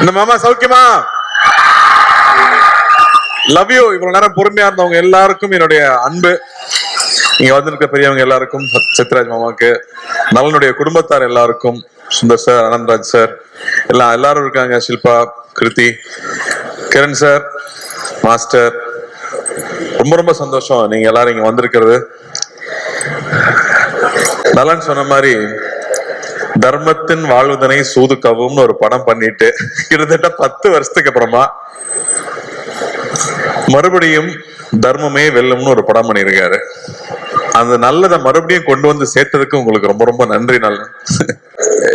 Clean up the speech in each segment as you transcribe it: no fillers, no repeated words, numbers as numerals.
இந்த மாமா சௌக்கியமா? Love you. இவ்வளவு நேரம் பொறுமையா இருந்தவங்க எல்லாருக்கும் என்னுடைய அன்பு. இங்க வந்திருக்க பெரியவங்க எல்லாருக்கும், சத்யராஜ் மாமாக்கு, நலனுடைய குடும்பத்தார் எல்லாருக்கும், சுந்தர் சார், அனந்தராஜ் சார், எல்லாரும் இருக்காங்க, ஷில்பா, கிருதி, கிரண் சார், மாஸ்டர். ரொம்ப ரொம்ப சந்தோஷம் நீங்க எல்லாரும் இங்க வந்திருக்கிறது. நலன் சொன்ன மாதிரி தர்மத்தின் வாழ்வதனை சூதுக்கவும் ஒரு படம் பண்ணிட்டு கிட்டத்தட்ட 10 வருஷத்துக்கு அப்புறமா மறுபடியும் தர்மமே வெல்லும்னு ஒரு படம் பண்ணியிருக்காரு. அந்த நல்லதை மறுபடியும் கொண்டு வந்து சேர்த்ததுக்கு உங்களுக்கு ரொம்ப ரொம்ப நன்றி. நல்ல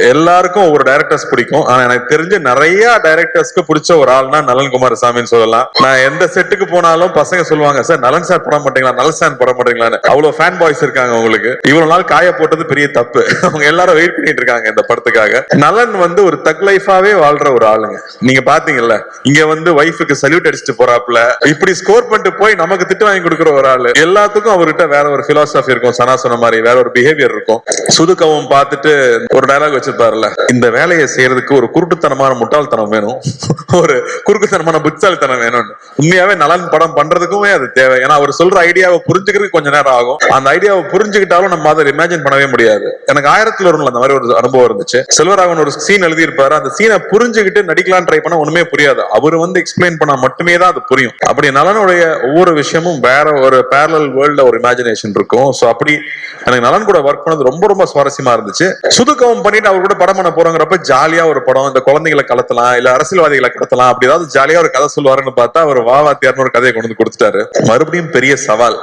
எல்லாருக்கும் ஒரு டைரக்டர்ஸ் பிடிக்கும். ஆனா எனக்கு தெரிஞ்ச நிறைய டைரக்டர்ஸ்க்கு பிடிச்ச ஒரு ஆள்னா நலன் குமாரசாமின்னு சொல்லலாம். நான் எந்த செட்டுக்கு போனாலும் பசங்க சொல்லுவாங்க, சார் நலன் சார் படம் மாட்டீங்களா, நலன் சார் படம் மாட்டீங்களான்னு. அவ்வளவு ஃபேன் பாய்ஸ் இருக்காங்க உங்களுக்கு. இவ்வளவு நாள் காய போட்டது பெரிய தப்பு. அவங்க எல்லாரும் வெயிட் பண்ணிட்டு இருக்காங்க இந்த படத்துக்காக. நலன் ஒரு தக் லைஃபாவே வாழ்ற ஒரு ஆளுங்க. நீங்க பாத்தீங்கல்ல, இங்க வைஃபுக்கு சல்யூட் அடிச்சுட்டு போறாப்புல, இப்படி ஸ்கோர் பண்ணிட்டு போய் நமக்கு திட்டு வாங்கி கொடுக்குற ஒரு ஆளு. எல்லாத்துக்கும் அவர்கிட்ட வேற ஒரு பிலாசபி இருக்கும். சனா சொன்ன மாதிரி வேற ஒரு பிஹேவியர் இருக்கும். சுதுக்கவும் பார்த்துட்டு ஒரு டயலாக் வச்சிருப்பாருல்ல, இந்த வேலையை செய்யறதுக்கு ஒரு குருட்டுத்தனமான முட்டாள்தனம் வேணும், ஒரு குறுக்குத்தனமான புத்தாலித்தனம் வேணும். உண்மையாவே நலன் படம் பண்றதுக்குமே அது தேவை. ஏன்னா அவர் சொல்ற ஐடியாவை புரிஞ்சுக்கிறதுக்கு கொஞ்சம் நேரம் ஆகும். அந்த ஐடியாவை புரிஞ்சுக்கிட்டாலும் நம்ம அதை இமேஜின் பண்ணவே முடியாது. எனக்கு 1001 அந்த மாதிரி ஒரு அனுபவம் இருந்துச்சு. செல்வராகவன் ஒரு சீன் எழுதி இருப்பாரு. அந்த சீனை புரிஞ்சுக்கிட்டு நடிக்கலாம் ட்ரை பண்ண ஒண்ணுமே புரியாது. அவரு எக்ஸ்பிளைன் பண்ணா மட்டுமே தான் அது புரியும். அப்படி நலனுடைய ஒவ்வொரு விஷயமும் வேற ஒரு பேரலல் வேர்ல்ட்ல ஒரு இமேஜினேஷன் இருக்கும். சோ அப்படி எனக்கு நலன் கூட ஒர்க் பண்ணது ரொம்ப ரொம்ப சுவாரஸ்யமா இருந்துச்சு. சுதுக்கவும் பண்ணிட்டு அவர் கூட படம் பண்ண போறோங்கிறப்ப ஜாலியா ஒரு படம், இந்த குழந்தைகளை கடத்தலாம், இல்ல அரசியல்வாதிகளை கடத்தலாம், அப்படி ஏதாவது ஜாலியா ஒரு கதை சொல்லுவாருன்னு பார்த்தா அவர் வாத்தியார்னு ஒரு கதையை கொண்டு வந்து கொடுத்துட்டாரு. மறுபடியும் பெரிய சவால்.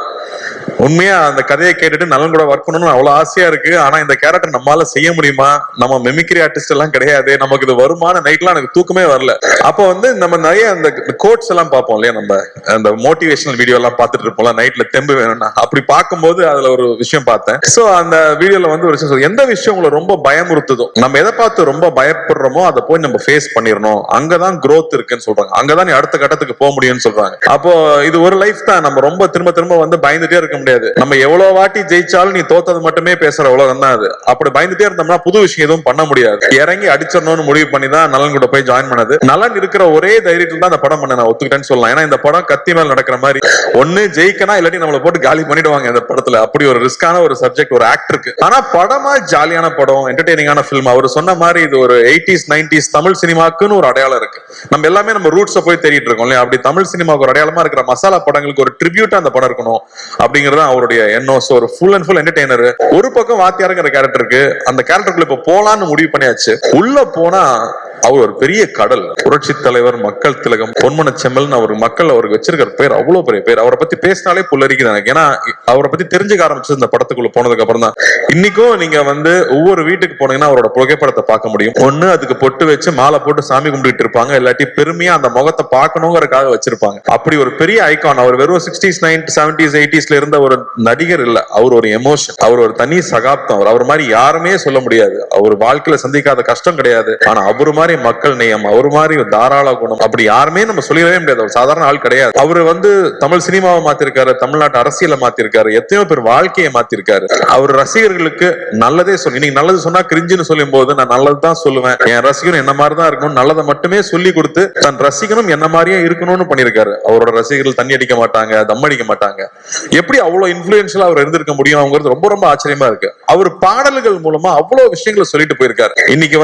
உண்மையா அந்த கதையை கேட்டுட்டு நலன் கூட ஒர்க் பண்ணணும்னு அவ்வளவு ஆசையா இருக்கு. ஆனா இந்த கேரக்டர் நம்மளால செய்ய முடியுமா? நம்ம மெமிக்ரி ஆர்டிஸ்ட் எல்லாம் கிடையாது, நமக்கு இது வருமான நைட்லாம் எனக்கு தூக்கமே வரல. அப்போ நம்ம நிறைய அந்த கோட்ஸ் எல்லாம் பார்ப்போம் இல்லையா, நம்ம அந்த மோட்டிவேஷனல் வீடியோ எல்லாம் பார்த்துட்டு இருப்போம்ல, நைட்ல தெம்பு வேணும்னா. அப்படி பார்க்கும்போது அதுல ஒரு விஷயம் பார்த்தேன். சோ அந்த வீடியோல ஒரு விஷயம், எந்த விஷயம் உங்களை ரொம்ப பயமுறுத்துதோ, நம்ம எதை பார்த்து ரொம்ப பயப்படுறோமோ அதை போய் நம்ம ஃபேஸ் பண்ணிடணும். அங்கதான் growth இருக்குன்னு சொல்றாங்க. அங்கதான் நீ அடுத்த கட்டத்துக்கு போக முடியும்னு சொல்றாங்க. அப்போ இது ஒரு லைஃப் தான். நம்ம ரொம்ப திரும்ப திரும்ப பயந்துட்டே இருக்க முடியாது. நம்ம எவ்வளவு வாட்டி ஜெயிச்சாலும் நீ தோத்தது மட்டுமே பேசுற உலகம் தான் அது. அப்படி பயந்துட்டே இருந்தோம்னா புது விஷயம் எதுவும் பண்ண முடியாது. இறங்கி அடிச்சிடணும்னு முடிவு பண்ணி தான் நலன் கூட போய் ஜாயின் பண்ணது. நலன் இருக்கிற ஒரே தைரியத்துல தான் அந்த படம் பண்ண நான் ஒத்துக்கிட்டேன்னு சொல்லலாம். ஏன்னா இந்த படம் கத்தி மேல் நடக்கிற மாதிரி, ஒண்ணு ஜெயிக்கனா இல்லாட்டி நம்மளை போட்டு காலி பண்ணிடுவாங்க இந்த படத்துல. அப்படி ஒரு ரிஸ்கான ஒரு சப்ஜெக்ட் ஒரு ஆக்டருக்கு. ஆனா படமா ஜாலியான படம், என்டர்டெய்னிங்கான பிலிம். அவர் சொன்ன மாதிரி இது ஒரு 80s 90s தமிழ் சினிமாக்குன்னு ஒரு அடையாளம் இருக்கு. நம்ம எல்லாமே நம்ம ரூட்ஸை போய் தேடிட்டு இருக்கோம் இல்லையா. அப்படி தமிழ் சினிமாவுக்கு ஒரு அடையாளமா இருக்கிற மசாலா படங்களுக்கு ஒரு ட்ரிபியூட்டா அந்த படம் இருக்கணும் அப்படிங்கறது அவருடைய எண்ணம். ஒரு ஃபுல் அண்ட் ஃபுல் என்டர்டெய்னர். ஒரு பக்கம் வாத்தியாருங்கிற கேரக்டருக்கு, அந்த கேரக்டருக்குள்ள இப்ப போலான்னு முடிவு பண்ணியாச்சு. உள்ள போனா அவர் ஒரு பெரிய கடல். புரட்சி தலைவர், மக்கள் திலகம், பொன்மன செம்மல், அவர் மக்கள் அவருக்கு வச்சிருக்கிற பேர் அவ்வளவு பெரிய பேர். அவரை பத்தி பேசினாலே புல்லரிக்குது எனக்கு. ஏன்னா அவரை பத்தி தெரிஞ்சுக்க ஆரம்பிச்சது இந்த படத்துக்குள்ள போனதுக்கு அப்புறம் தான். இன்னைக்கும் நீங்க ஒவ்வொரு வீட்டுக்கு போனீங்கன்னா அவரோட புகைப்படத்தை பார்க்க முடியும். ஒண்ணு அதுக்கு பொட்டு வச்சு மாலை போட்டு சாமி கும்பிட்டு இருப்பாங்க, இல்லாட்டி பெருமையா அந்த முகத்தை பார்க்கணுங்கிறதுக்காக வச்சிருப்பாங்க. அப்படி ஒரு பெரிய ஐகான். அவர் வெறும் 60s 70s 80sல இருந்த ஒரு நடிகர் இல்ல, அவர் ஒரு எமோஷன், அவர் ஒரு தனி சகாப்தம். அவர் மாதிரி யாருமே சொல்ல முடியாது. அவர் வாழ்க்கையில சந்திக்காத கஷ்டம் கிடையாது. ஆனா அவரு மாதிரி மக்கள் நேயம், அவரு மாதிரி தாராள குணம், அப்படி யாருமே நம்ம சொல்லவே முடியாது. அவர் சாதாரண ஆள் கிடையாது. அவரு தமிழ் சினிமாவை மாத்திருக்காரு, தமிழ்நாட்டு அரசியலை மாத்திருக்காரு, எத்தனையோ பேர் வாழ்க்கையை மாத்திருக்காரு. அவர் ரசிகர்களுக்கு நல்லதே சொல்லி, நீங்க நல்லது சொன்னா கிரிஞ்சுன்னு சொல்லும் போது நான் நல்லதுதான் சொல்லுவேன், என் ரசிகனும் என்ன மாதிரிதான் இருக்கணும், நல்லதை மட்டுமே சொல்லி கொடுத்து தன் ரசிகனும் என்ன மாதிரியே இருக்கணும்னு பண்ணிருக்காரு. அவரோட ரசிகர்கள் தண்ணி அடிக்க மாட்டாங்க, தம் அடிக்க மாட்டாங்க. எப்படி அவ்வளவு இன்ஃபுளுன்ஷியலா அவர் இருந்திருக்க முடியும் அவங்கிறது ரொம்ப ரொம்ப ஆச்சரியமா இருக்கு. அவர் பாடல்கள் மூலமா அவ்வளவு விஷயங்களை சொல்லிட்டு போயிருக்காரு. இன்னைக்கு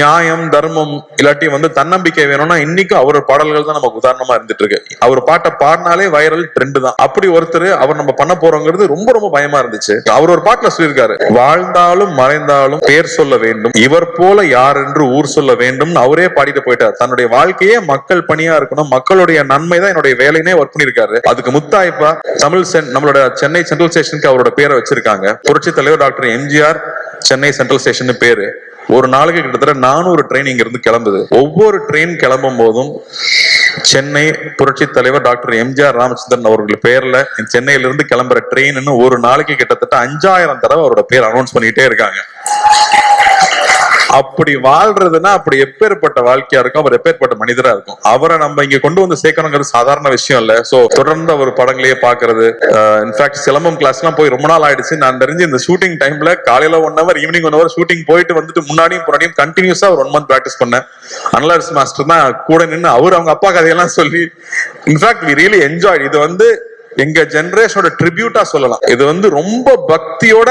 நியாயம், தர்மம், இல்லாட்டி தன்னம்பிக்கை வேணும்னா இன்னைக்கு அவர் பாடல்கள் தான் நமக்கு உதாரணமா இருந்துட்டு இருக்கு. அவர் பாட்டை பாடினாலே வைரல் ட்ரெண்ட் தான். அப்படி ஒருத்தர் அவர் நம்ம பண்ண போறோங்கிறது ரொம்ப ரொம்ப பயமா இருந்துச்சு. அவர் ஒரு பாட்டுல சொல்லியிருக்காரு, வாழ்ந்தாலும் மறைந்தாலும் பேர் சொல்ல வேண்டும், இவர் போல யார் என்று ஊர் சொல்ல வேண்டும். அவரே பாடிட்டு போயிட்டார். தன்னுடைய வாழ்க்கையே மக்கள் பணியா இருக்கணும், மக்களுடைய நன்மை தான் என்னுடைய வேலைனே ஒர்க் பண்ணிருக்காரு. அதுக்கு முத்தாய்ப்பா நம்மளோட சென்னை சென்ட்ரல் ஸ்டேஷனுக்கு அவரோட பேரை வச்சிருக்காங்க. புரட்சி தலைவர் doctor MGR Chennai central station பேரு. ஒரு நாளைக்கு கிட்டத்தட்ட 400 ட்ரெயின் இங்க இருந்து கிளம்புது. ஒவ்வொரு ட்ரெயின் கிளம்பும் போதும் சென்னை புரட்சி தலைவர் டாக்டர் எம்ஜிஆர் ராமச்சந்திரன் அவர்கள் பேர்ல சென்னையில இருந்து கிளம்புற ட்ரெயின் ஒரு நாளைக்கு கிட்டத்தட்ட 5000 தடவை அவரோட பேர் அனௌன்ஸ் பண்ணிட்டே இருக்காங்க. அப்படி வாழ்றதுன்னா அப்படி எப்பேற்பட்ட வாழ்க்கையா இருக்கும், அவர் எப்பேற்பட்ட மனிதரா இருக்கும். அவரை நம்ம இங்க கொண்டு வந்து சேர்க்கணுங்கிறது சாதாரண விஷயம் இல்ல. சோ தொடர்ந்து அவர் படங்களையே பாக்குறது, இன்ஃபேக்ட் சிலம்பம் கிளாஸ் எல்லாம் போய் ரொம்ப நாள் ஆயிடுச்சு. நான் தெரிஞ்சு இந்த ஷூட்டிங் டைம்ல காலையில 1 hour ஈவினிங் 1 hour ஷூட்டிங் போயிட்டு வந்துட்டு முன்னாடியும் கண்டினியூஸா ஒரு 1 month பிராக்டிஸ் பண்ணேன். அனலர்ஸ் மாஸ்டர் தான் கூட நின்று அவர் அவங்க அப்பா கதையெல்லாம் சொல்லி, இன்ஃபேக்ட் வி ரியலி என்ஜாய். இது வந்து எங்க ஜெனரேஷனோட ட்ரிபியூட்டா சொல்லலாம். இது வந்து ரொம்ப பக்தியோட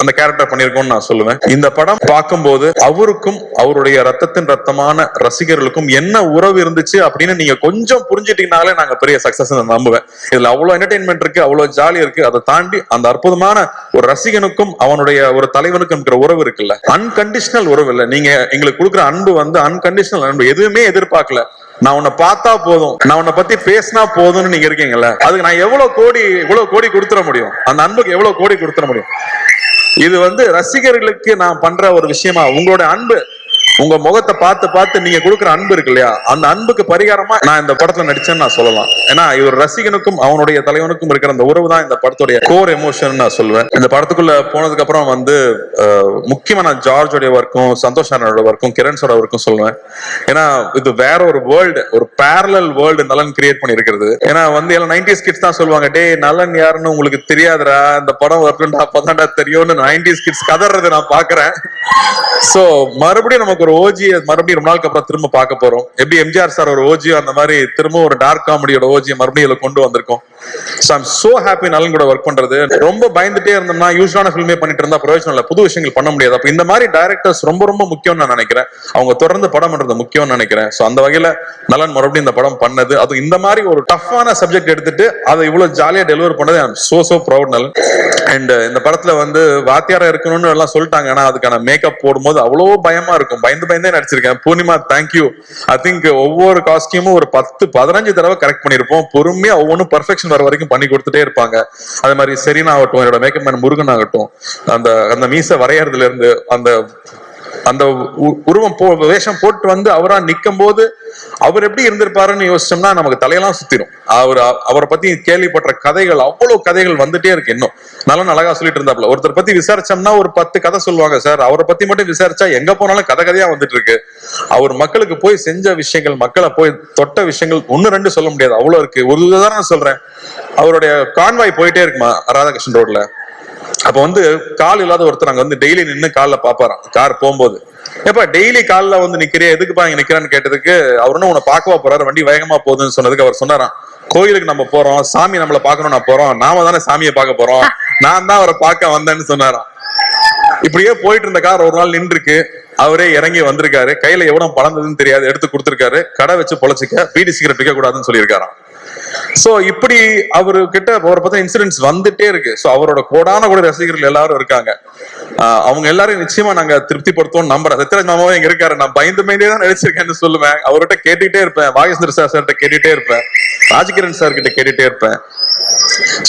அந்த கேரக்டர் பண்ணிருக்கோம்னு நான் சொல்லுவேன். இந்த படம் பார்க்கும்போது அவருக்கும் அவருடைய ரத்தத்தின் ரத்தமான ரசிகர்களுக்கும் என்ன உறவு இருந்துச்சு அப்படின்னு நீங்க கொஞ்சம் புரிஞ்சுட்டீங்கனாலே நாங்க பெரிய சக்சஸ் நம்புவேன். இதுல அவ்வளவு என்டர்டைன்மெண்ட் இருக்கு, அவ்வளவு ஜாலி இருக்கு. அதை தாண்டி அந்த அற்புதமான ஒரு ரசிகனுக்கும் அவனுடைய ஒரு தலைவனுக்கும் இருக்கிற உறவு இருக்குல்ல, அன்கண்டிஷனல் உறவு இல்ல. நீங்க எங்களுக்கு கொடுக்குற அன்பு வந்து அன்கண்டிஷனல் அன்பு. எதுவுமே எதிர்பார்க்கல, நான் உன்னை பார்த்தா போதும், நான் உன்னை பத்தி பேசினா போதும்னு நீங்க இருக்கீங்கல்ல, அதுக்கு நான் எவ்வளவு கோடி கொடுத்துட முடியும், அந்த அன்புக்கு எவ்வளவு கோடி கொடுத்துட முடியும். இது வந்து ரசிகர்களுக்கு நான் பண்ற ஒரு விஷயமா, உங்களோட அன்பு, உங்க முகத்தை பார்த்து நீங்க கொடுக்குற அன்பு இருக்கு இல்லையா, அந்த அன்புக்கு பரிகாரமா நான் இந்த படத்துல நடிச்சேன்னு நான் சொல்லலாம். ஏன்னா இவர் ரசிகனுக்கும் அவனுடைய தலைவனுக்கும் இருக்கிற அந்த உறவு தான் இந்த படத்துடைய கோர் எமோஷன் நான் சொல்லுவேன். இந்த படத்துக்குள்ள போனதுக்கு அப்புறம் வந்து முக்கியமா நான் ஜார்ஜோடைய ஒர்க்கும் சந்தோஷ் நாராயணோட ஒர்க்கும் கிரண்ஸோட ஒர்க்கும் சொல்லுவேன். ஏன்னா இது வேற ஒரு வேர்ல்டு, ஒரு பேரலல் வேர்ல்டு நலன் கிரியேட் பண்ணி இருக்கிறது. ஏன்னா வந்து எல்லாம் 90s கிட்ஸ் தான் சொல்லுவாங்க, டே நலன் யாருன்னு உங்களுக்கு தெரியாதுடா, இந்த படம் ஒர்க்குண்டா அப்பதான்டா தெரியும்னு 90s கிட்ஸ் கதறது நான் பாக்குறேன். சோ மறுபடியும் நமக்கு ஒரு ஓஜி மறுபடியும் ரொம்ப நாளுக்கு அப்புறம் திரும்ப பார்க்க போறோம். எப்படி எம்ஜிஆர் சார் ஒரு ஓஜி, அந்த மாதிரி திரும்ப ஒரு டார்க் காமெடியோட ஓஜியை மறுபடியும் கொண்டு வந்திருக்கோம். சோ ஐம் சோ ஹாப்பி நலன் கூட ஒர்க் பண்றது. ரொம்ப பயந்துட்டே இருந்தோம்னா யூஸ்வலான ஃபில்மே பண்ணிட்டு இருந்தா பிரயோஜனம் இல்ல, புது விஷயங்கள் பண்ண முடியாது. அப்ப இந்த மாதிரி டைரக்டர்ஸ் ரொம்ப முக்கியம் நான் நினைக்கிறேன். அவங்க தொடர்ந்து படம் பண்றது முக்கியம் நினைக்கிறேன். சோ அந்த வகையில நலன் மறுபடியும் இந்த படம் பண்ணது, அது இந்த மாதிரி ஒரு டஃப்பான சப்ஜெக்ட் எடுத்துட்டு அதை இவ்வளவு ஜாலியா டெலிவர் பண்ணது ஐ அம் சோ ப்ரௌட் நலன். அண்ட் இந்த படத்துல வந்து வாத்தியாரா இருக்கணும்னு எல்லாம் சொல்லிட்டாங்க, ஆனா அதுக்கான மேக்கப் போடும்போது அவ்வளவு பயமா இருக்கும், பயந்தே நடிச்சிருக்கேன். பூர்ணிமா தேங்க்யூ. ஐ திங்க் ஒவ்வொரு காஸ்டியூமும் ஒரு 10-15 தடவை கரெக்ட் பண்ணிருப்போம். பொறுமையா ஒவ்வொன்றும் பர்ஃபெக்ஷன் வர வரைக்கும் பண்ணி கொடுத்துட்டே இருப்பாங்க. அதே மாதிரி செரீனா ஆகட்டும், என்னோட மேக்கப் மேன் முருகன் ஆகட்டும், அந்த மீசை வரையறதுல இருந்து அந்த உருவம் வேஷம் போட்டு வந்து அவரா நிக்கும் போது அவர் எப்படி இருந்திருப்பாருன்னு யோசிச்சோம்னா நமக்கு தலையெல்லாம் சுத்திரும். அவரை பத்தி கேள்விப்பட்ட கதைகள், அவ்வளவு கதைகள் வந்துட்டே இருக்கு. இன்னும் நல்லா அழகா சொல்லிட்டு இருந்தாப்ல. ஒருத்தர் பத்தி விசாரிச்சோம்னா ஒரு 10 கதை சொல்லுவாங்க சார், அவரை பத்தி மட்டும் விசாரிச்சா எங்க போனாலும் கதையா வந்துட்டு இருக்கு. அவர் மக்களுக்கு போய் செஞ்ச விஷயங்கள், மக்களை போய் தொட்ட விஷயங்கள் 1-2 சொல்ல முடியாது, அவ்வளவு இருக்கு. ஒரு உதாரணம் சொல்றேன், அவருடைய கான்வாய் போயிட்டே இருக்குமா ராதாகிருஷ்ணன் ரோட்ல. அப்ப வந்து கால் இல்லாத ஒருத்தர் அங்க வந்து டெய்லி நின்று கால்ல பாப்பாராம், கார் போகும்போது. எப்ப டெய்லி கால்ல வந்து நிக்கிறியா, எதுக்குப்பா இங்க நிக்கிறான்னு கேட்டதுக்கு, அவருன்னு உன்னை பார்க்கவா போறாரு, வண்டி வேகமா போகுதுன்னு சொன்னதுக்கு அவர் சொன்னாராம், கோயிலுக்கு நம்ம போறோம், சாமி நம்மள பாக்கணும், நான் போறோம், நாம தானே சாமியை பார்க்க போறோம், நான் தான் அவரை பார்க்க வந்தேன்னு சொன்னாராம். இப்படியே போயிட்டு இருந்த கார் ஒரு நாள் நின்றுருக்கு, அவரே இறங்கி வந்திருக்காரு, கையில எவ்வளவு பழந்ததுன்னு தெரியாது, எடுத்து கொடுத்திருக்காரு, கடை வச்சு பொழைச்சிக்க, பீடி சிகரெட் விற்க கூடாதுன்னு சொல்லியிருக்காராம். சோ இப்படி அவரு கிட்ட அவரை பத்தி இன்சிடென்ட்ஸ் வந்துட்டே இருக்கு. சோ அவரோட கோடான கூட ரசிகர்கள் எல்லாரும் இருக்காங்க. அவங்க எல்லாரும் நிச்சயமா நாங்க திருப்திப்படுத்துவோம் நம்புறேன். சத்யராஜ் மாமாவும் இங்க இருக்காரு, நான் பயந்தே தான் நடிச்சிருக்கேன்னு சொல்லுவேன். அவர்கிட்ட கேட்டுட்டே இருப்பேன், வாகேஸ்வர சார்கிட்ட கேட்டுட்டே இருப்பேன், ராஜ்கிரண் சார் கிட்ட கேட்டுட்டே இருப்பேன்.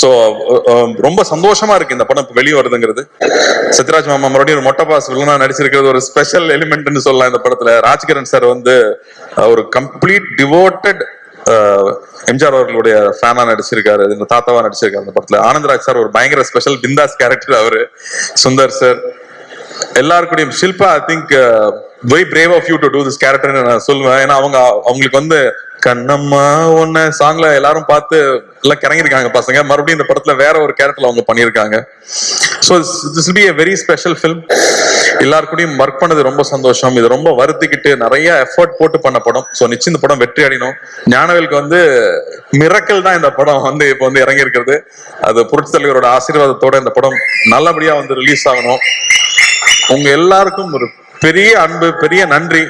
சோ ரொம்ப சந்தோஷமா இருக்கு இந்த படம் வெளியே வருதுங்கிறது. சத்யராஜ் மாமா மறுபடியும் ஒரு மொட்டை பாஸ் வில்லனா நடிச்சிருக்கிறது ஒரு ஸ்பெஷல் எலிமெண்ட்னு சொல்லலாம் இந்த படத்துல. ராஜ்கிரண் சார் வந்து ஒரு கம்ப்ளீட் டிவோட்டட் எம்ஜிஆர் அவர்களுடைய ஃபேனா நடிச்சிருக்காரு, இந்த தாத்தாவா நடிச்சிருக்காரு இந்த படத்துல. ஆனந்தராஜ் சார் ஒரு பயங்கர ஸ்பெஷல் பிந்தாஸ் கேரக்டர் அவரு. சுந்தர் சார் எல்லாருக்கூடையும். Shilpa I think very brave of you to do this கேரக்டர்னு நான் சொல்லுவேன். ஏன்னா அவங்களுக்கு வந்து கண்ணம்மா ஒன்ன சாங்ல எல்லாரும் பார்த்து எல்லாம் கிறங்கிருக்காங்க பசங்க. மறுபடியும் இந்த படத்துல வேற ஒரு கேரக்டர்ல அவங்க பண்ணியிருக்காங்க. So this will be a very special film. எல்லாருக்கூடையும் ஒர்க் பண்ணது ரொம்ப சந்தோஷம். இது ரொம்ப வருத்திக்கிட்டு நிறைய எஃபர்ட் போட்டு பண்ண படம். ஸோ நிச்சயம் இந்த படம் வெற்றி அடையணும். ஞானவேலுக்கு வந்து மிரக்கல் தான் இந்த படம் வந்து இப்போ வந்து இறங்கி இருக்கிறது. அது புரட்சி தலைவரோட ஆசீர்வாதத்தோட இந்த படம் நல்லபடியா வந்து ரிலீஸ் ஆகணும். உங்க எல்லாருக்கும் ஒரு பெரிய அன்பு, பெரிய நன்றி.